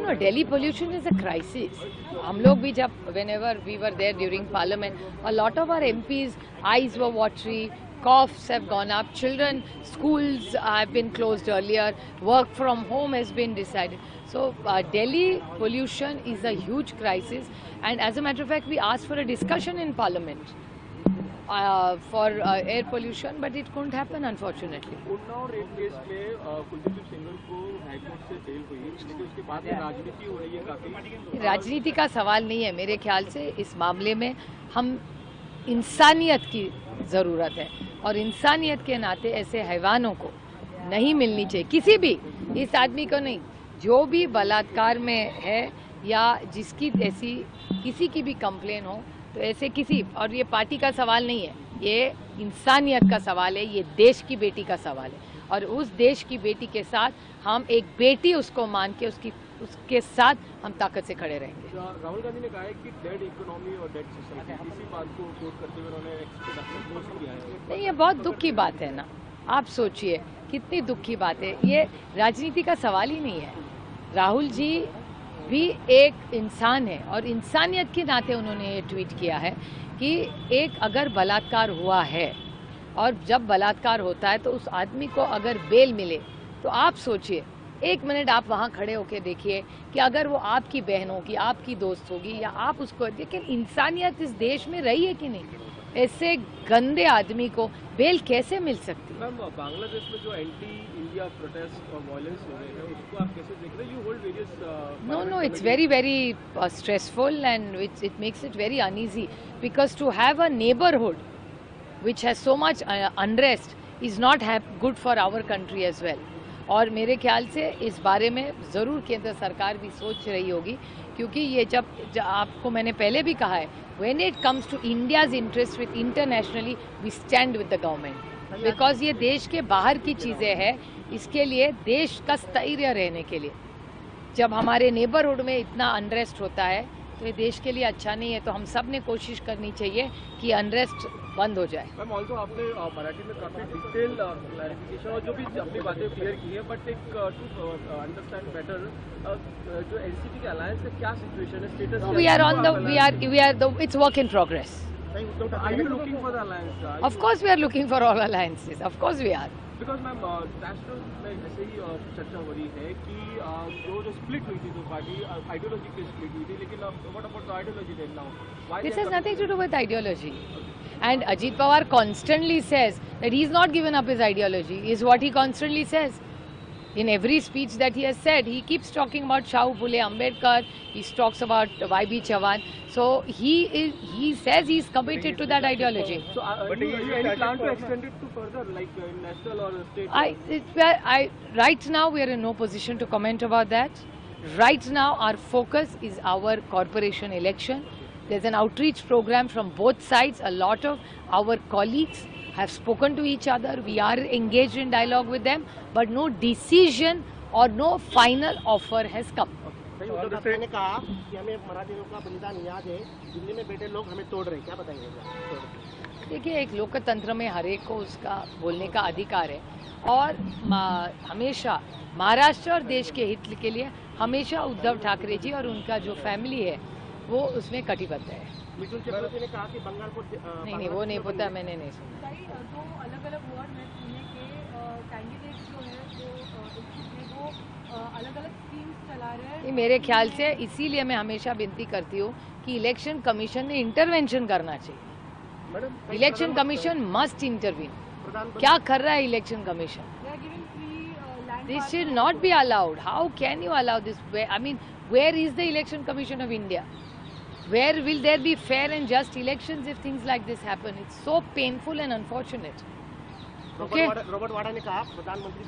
No, Delhi pollution is a crisis. हम लोग भी जब whenever we were there during Parliament, a lot of our MPs' eyes were watery, coughs have gone up, children, schools have been closed earlier, work from home has been decided. So Delhi pollution is a huge crisis, and as a matter of fact, we asked for a discussion in Parliament for air pollution, but it couldn't happen unfortunately. Unnao rape case में कुलदीप सिंघल को high court से bell हुई, लेकिन उसके बाद में राजनीति हो रही है काफी। राजनीति का सवाल नहीं है मेरे ख्याल से। इस मामले में हम इंसानियत की ज़रूरत है, और इंसानियत के नाते ऐसे हैवानों को नहीं मिलनी चाहिए, किसी भी, इस आदमी को नहीं, जो भी बलात्कार में है या जिसकी ऐसी किसी की भी कंप्लेन हो, तो ऐसे किसी, और ये पार्टी का सवाल नहीं है, ये इंसानियत का सवाल है, ये देश की बेटी का सवाल है, और उस देश की बेटी के साथ हम एक बेटी उसको मान के उसके साथ हम ताकत से खड़े रहेंगे। राहुल गांधी ने कहा है कि डेड इकोनॉमी और डेड सोसाइटी, इसी बात को कोट करते हुए उन्होंने एक्सपोज किया है। नहीं, ये बहुत दुख की बात है ना, आप सोचिए कितनी दुख की बात है। ये राजनीति का सवाल ही नहीं है। राहुल जी भी एक इंसान है, और इंसानियत के नाते उन्होंने ये ट्वीट किया है कि एक अगर बलात्कार हुआ है, और जब बलात्कार होता है तो उस आदमी को अगर बेल मिले, तो आप सोचिए, एक मिनट आप वहाँ खड़े होकर देखिए कि अगर वो आपकी बहन होगी, आपकी दोस्त होगी, या आप उसको, लेकिन इंसानियत इस देश में रही है कि नहीं? ऐसे गंदे आदमी को बेल कैसे मिल सकती है? मैम, बांग्लादेश में जो एंटी इंडिया प्रोटेस्ट और वायलेंस हो रहे हैं, उसको आप कैसे देख रहे हैं? You hold various No, it's very stressful, and it makes it very uneasy, because to have a neighborhood which has so much unrest is not good for our country as well. और मेरे ख्याल से इस बारे में ज़रूर केंद्र सरकार भी सोच रही होगी, क्योंकि ये जब आपको मैंने पहले भी कहा है, when it comes to India's interest with internationally, we stand with the government, because ये देश के बाहर की चीज़ें हैं, इसके लिए देश का स्थैर्य रहने के लिए जब हमारे नेबरहुड में इतना अनरेस्ट होता है, तो ये देश के लिए अच्छा नहीं है। तो हम सब ने कोशिश करनी चाहिए कि अनरेस्ट बंद हो जाए। मैम, ऑल्सो आपने मराठी में काफी डिटेल क्लैरिफिकेशन और जो भी अपनी बातें क्लियर की है, बट एक टू अंडरस्टैंड बेटर, जो एनसीपी के अलायंस है, क्या सिचुएशन है, status? We are it's work in progress. Are you looking for the alliance? Of course we are looking for all alliances. Of course we are. Because ma'am, national में जैसे ही चर्चा हो रही है कि जो स्प्लिट हुई थी, जो पार्टी आइडियोलॉजी की स्प्लिट हुई थी, लेकिन what about the ideology then now? This has nothing to do with ideology. And Ajit Pawar constantly says that he is not given up his ideology, is what he constantly says. In every speech that he has said, he keeps talking about Shahu Phule Ambedkar, he talks about YB Chavan. So he says he is committed to that ideology. So but do you any plan to extend it to further, like in national or state? Right now we are in no position to comment about that. Right now our focus is our corporation election. There's an outreach program from both sides. A lot of our colleagues have spoken to each other. We are engaged in dialogue with them, but no decision or no final offer has come. Uddhav Thackeray ने कहा कि हमें मराठी लोगों का बलिदान याद है, दिल्ली में बैठे लोग हमें तोड़ रहे हैं, क्या बताएंगे? देखिए, एक लोकतंत्र में हर एक को उसका बोलने का अधिकार है, और हमेशा महाराष्ट्र और देश के हित के लिए हमेशा उद्धव ठाकरे जी और उनका जो फैमिली है वो उसमें कटिबद्ध है। मिथुन चक्रवर्ती ने कहा कि बंगाल को नहीं, वो नहीं पता, मैंने नहीं सुना। दो अलग-अलग वार्ड में पुणे के कैंडिडेट्स जो है वो अलग-अलग स्कीम्स चला रहे हैं। मेरे ख्याल से इसीलिए मैं हमेशा विनती करती हूँ कि इलेक्शन कमीशन ने इंटरवेंशन करना चाहिए। Election commission must intervene. क्या कर रहा है election commission? This should not be allowed. How can you allow this? I mean, where is the Election Commission of India? Where will there be fair and just elections if things like this happen? It's so painful and unfortunate. Robert Vadra ने कहा प्रधानमंत्री